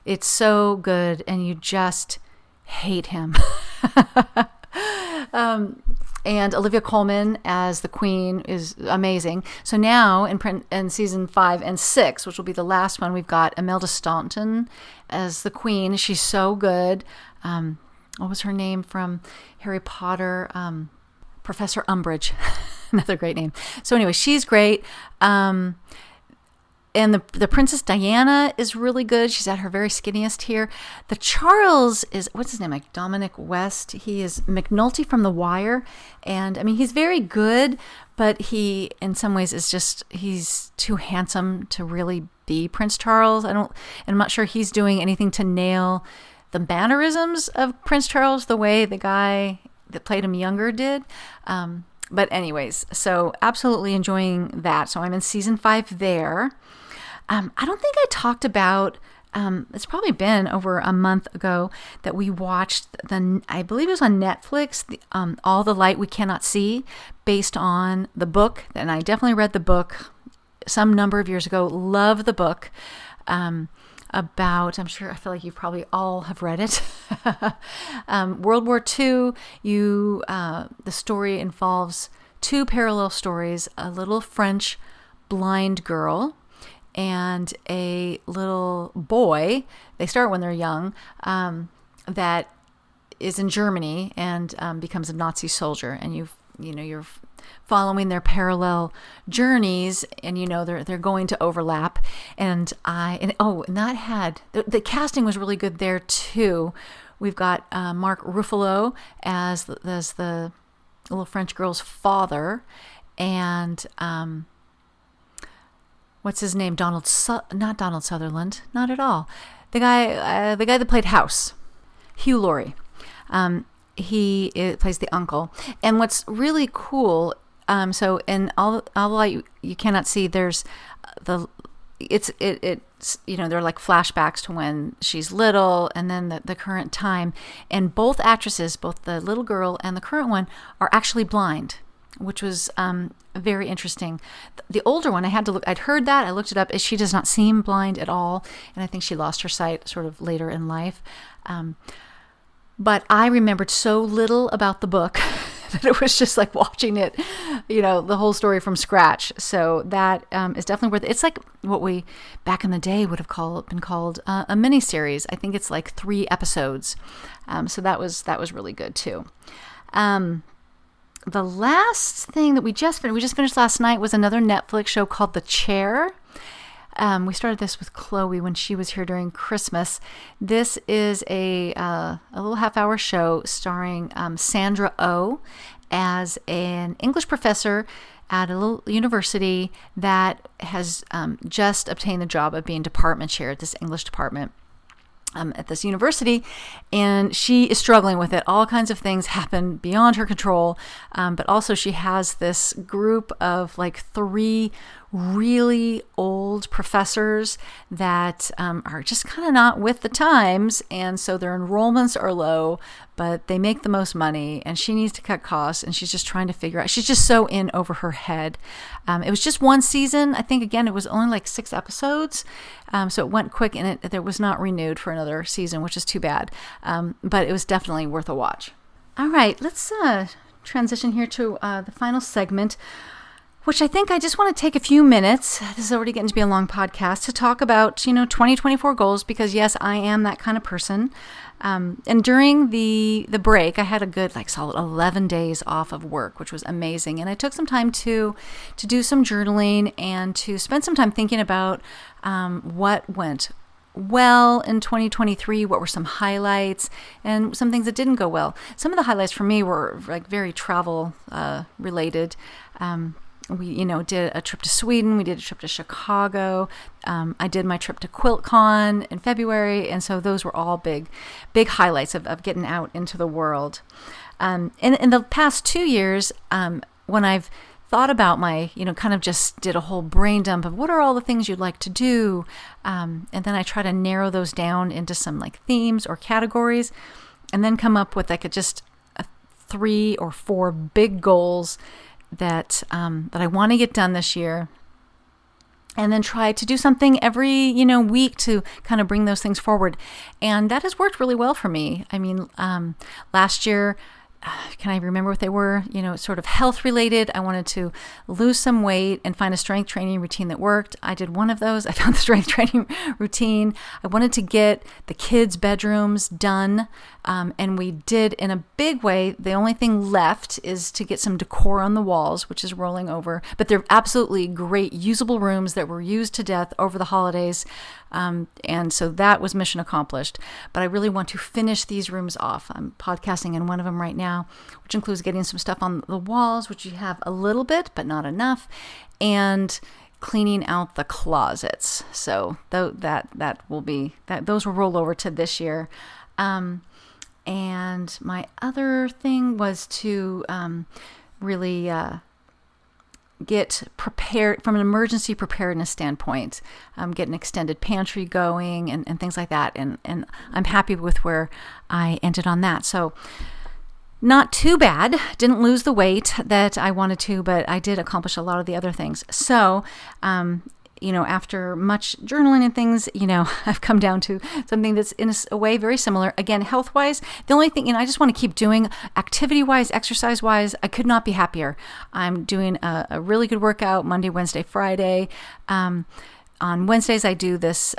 it's so good and you just hate him. And Olivia Colman as the Queen is amazing. So now in season 5 and 6, which will be the last one, we've got Imelda Staunton as the Queen. She's so good. What was her name from Harry Potter? Professor Umbridge. Another great name. So anyway, she's great. And the Princess Diana is really good. She's at her very skinniest here. The Charles is, what's his name? Like Dominic West. He is McNulty from The Wire. And he's very good, but he, in some ways, he's too handsome to really be Prince Charles. I'm not sure he's doing anything to nail the mannerisms of Prince Charles the way the guy that played him younger did. But anyways, so absolutely enjoying that. So I'm in season 5 there. I don't think I talked about, it's probably been over a month ago that we watched I believe it was on Netflix, All the Light We Cannot See, based on the book. And I definitely read the book some number of years ago. Love the book. About, I feel like you probably all have read it. World War II, the story involves 2 parallel stories, a little French blind girl and a little boy. They start when they're young, that is in Germany and becomes a Nazi soldier. And you're following their parallel journeys, and they're going to overlap. And that had the casting was really good there too. We've got Mark Ruffalo as the little French girl's father, and what's his name? Not Donald Sutherland, not at all. The guy that played House, Hugh Laurie. He plays the uncle. And what's really cool, so in all the light you cannot see, there's it's they're like flashbacks to when she's little and then the current time. And both actresses, both the little girl and the current one, are actually blind, which was very interesting. The older one, I'd heard that, I looked it up, she does not seem blind at all. And I think she lost her sight sort of later in life. But I remembered so little about the book that it was just like watching it, the whole story from scratch. So that is definitely worth it. It's like what we back in the day would have been called a mini series. I think it's like 3 episodes. So that was really good too. The last thing that we just finished last night was another Netflix show called The Chair. We started this with Chloe when she was here during Christmas. This is a little half-hour show starring Sandra Oh as an English professor at a little university that has just obtained the job of being department chair at this English department at this university, and she is struggling with it. All kinds of things happen beyond her control, but also she has this group of like 3 really old professors that are just kind of not with the times, and so their enrollments are low, but they make the most money, and she needs to cut costs, and she's just trying to figure out. She's just so in over her head. It was just 1 season. I think, again, it was only like 6 episodes, so it went quick, and it was not renewed for another season, which is too bad, but it was definitely worth a watch. All right, let's transition here to the final segment, which I think I just want to take a few minutes. This is already getting to be a long podcast to talk about, 2024 goals, because yes, I am that kind of person. And during the break, I had a good, solid 11 days off of work, which was amazing. And I took some time to do some journaling and to spend some time thinking about what went well in 2023, what were some highlights, and some things that didn't go well. Some of the highlights for me were very travel related. We, did a trip to Sweden. We did a trip to Chicago. I did my trip to QuiltCon in February. And so those were all big highlights of getting out into the world. In the past 2 years, when I've thought about my, kind of just did a whole brain dump of what are all the things you'd like to do. And then I try to narrow those down into some like themes or categories, and then come up with like just 3 or 4 big goals that I want to get done this year. And then try to do something every, week to kind of bring those things forward. And that has worked really well for me. I mean, last year, can I remember what they were? Sort of health related. I wanted to lose some weight and find a strength training routine that worked. I did one of those. I found the strength training routine. I wanted to get the kids' bedrooms done. And we did in a big way. The only thing left is to get some decor on the walls, which is rolling over. But they're absolutely great, usable rooms that were used to death over the holidays. And so that was mission accomplished. But I really want to finish these rooms off. I'm podcasting in one of them right now, which includes getting some stuff on the walls, which you have a little bit, but not enough, and cleaning out the closets. So that will be that. Those will roll over to this year. And my other thing was to really get prepared from an emergency preparedness standpoint, get an extended pantry going and things like that. And I'm happy with where I ended on that. So not too bad. Didn't lose the weight that I wanted to, but I did accomplish a lot of the other things. So, after much journaling and things, I've come down to something that's in a way very similar. Again, health-wise, the only thing, I just want to keep doing activity-wise, exercise-wise. I could not be happier. I'm doing a really good workout Monday, Wednesday, Friday. On Wednesdays, I do this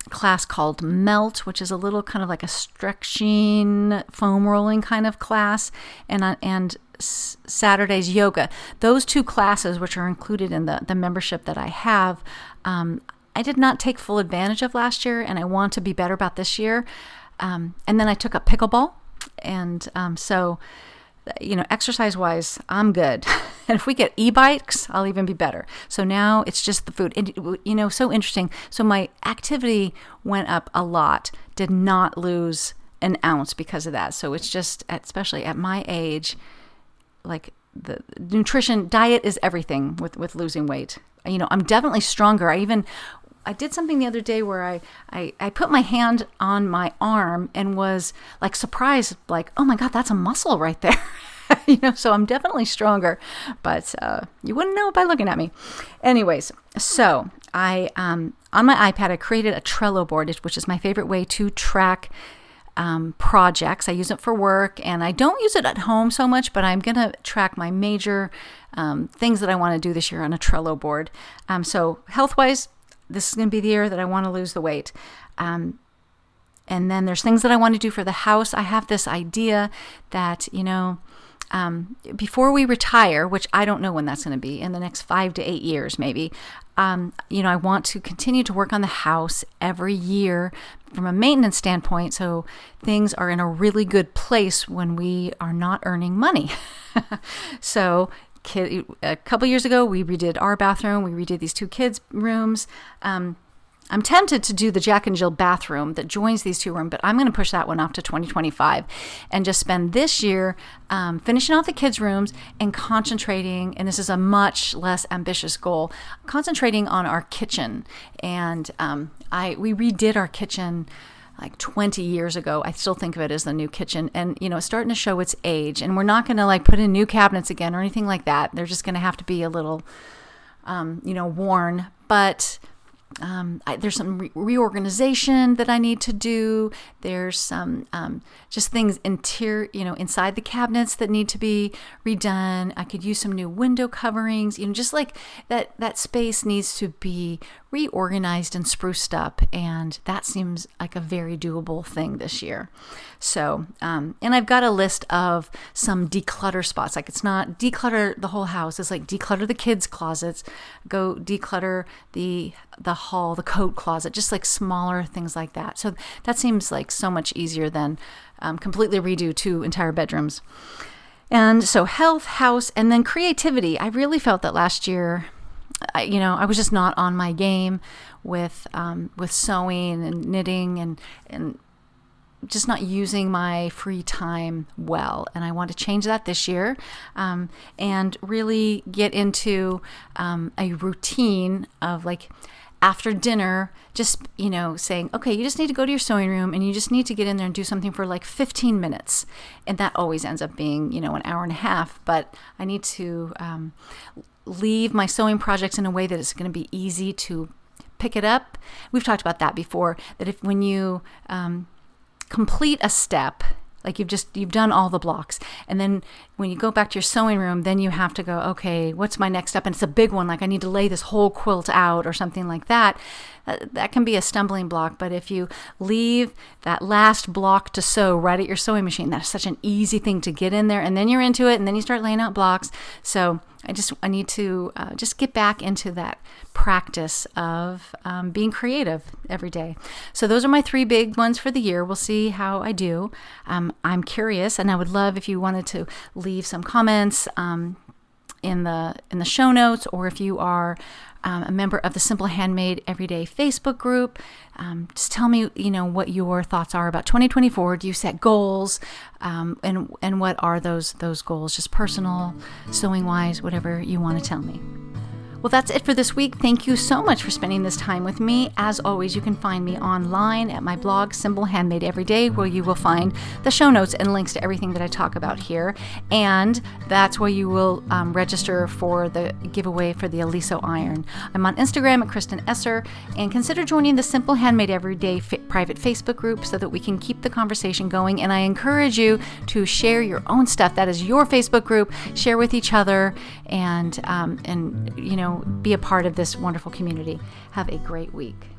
class called Melt, which is a little kind of like a stretching, foam rolling kind of class, and Saturday's yoga. Those 2 classes, which are included in the membership that I have, I did not take full advantage of last year, and I want to be better about this year. And then I took up pickleball, and so exercise-wise, I'm good. And if we get e-bikes, I'll even be better. So now it's just the food. And, so interesting. So my activity went up a lot, did not lose an ounce because of that. So it's just, especially at my age, like the nutrition, diet is everything with losing weight. I'm definitely stronger. I did something the other day where I put my hand on my arm and was like surprised, like, oh my God, that's a muscle right there. So I'm definitely stronger, but you wouldn't know by looking at me. Anyways, so I, on my iPad, I created a Trello board, which is my favorite way to track projects. I use it for work, and I don't use it at home so much, but I'm going to track my major things that I want to do this year on a Trello board. So health-wise, this is going to be the year that I want to lose the weight. And then there's things that I want to do for the house. I have this idea that, before we retire, which I don't know when that's going to be, in the next 5 to 8 years maybe, I want to continue to work on the house every year from a maintenance standpoint, so things are in a really good place when we are not earning money. So a couple years ago, we redid our bathroom. We redid these 2 kids' rooms. I'm tempted to do the Jack and Jill bathroom that joins these 2 rooms, but I'm going to push that one off to 2025 and just spend this year finishing off the kids' rooms and concentrating, and this is a much less ambitious goal, concentrating on our kitchen. And we redid our kitchen like 20 years ago. I still think of it as the new kitchen, and it's starting to show its age, and we're not going to like put in new cabinets again or anything like that. They're just going to have to be a little worn, but there's some reorganization that I need to do. There's some just things inside the cabinets that need to be redone. I could use some new window coverings. Just like that space needs to be reorganized and spruced up, and that seems like a very doable thing this year. So, and I've got a list of some declutter spots. Like, it's not declutter the whole house. It's like declutter the kids' closets, go declutter the hall, the coat closet, just like smaller things like that. So that seems like so much easier than completely redo 2 entire bedrooms. And so health, house, and then creativity. I really felt that last year, I was just not on my game with sewing and knitting and just not using my free time well. And I want to change that this year, and really get into a routine of like after dinner, just, saying, okay, you just need to go to your sewing room and you just need to get in there and do something for like 15 minutes. And that always ends up being, an hour and a half. But I need to leave my sewing projects in a way that it's going to be easy to pick it up. We've talked about that before, that when you complete a step, like you've done all the blocks, and then when you go back to your sewing room, then you have to go, okay, what's my next step? And it's a big one, like I need to lay this whole quilt out or something like that. That can be a stumbling block. But if you leave that last block to sew right at your sewing machine, that's such an easy thing to get in there, and then you're into it, and then you start laying out blocks. So I need to just get back into that practice of being creative every day. So those are my 3 big ones for the year. We'll see how I do. I'm curious, and I would love if you wanted to leave some comments in the show notes, or if you are a member of the Simple Handmade Everyday Facebook group. Just tell me, what your thoughts are about 2024. Do you set goals? And what are those goals? Just personal, sewing wise, whatever you want to tell me. Well, that's it for this week. Thank you so much for spending this time with me. As always, you can find me online at my blog, Simple Handmade Everyday, where you will find the show notes and links to everything that I talk about here. And that's where you will register for the giveaway for the Oliso iron. I'm on Instagram at Kristen Esser, and consider joining the Simple Handmade Everyday private Facebook group so that we can keep the conversation going. And I encourage you to share your own stuff. That is your Facebook group. Share with each other, and be a part of this wonderful community. Have a great week.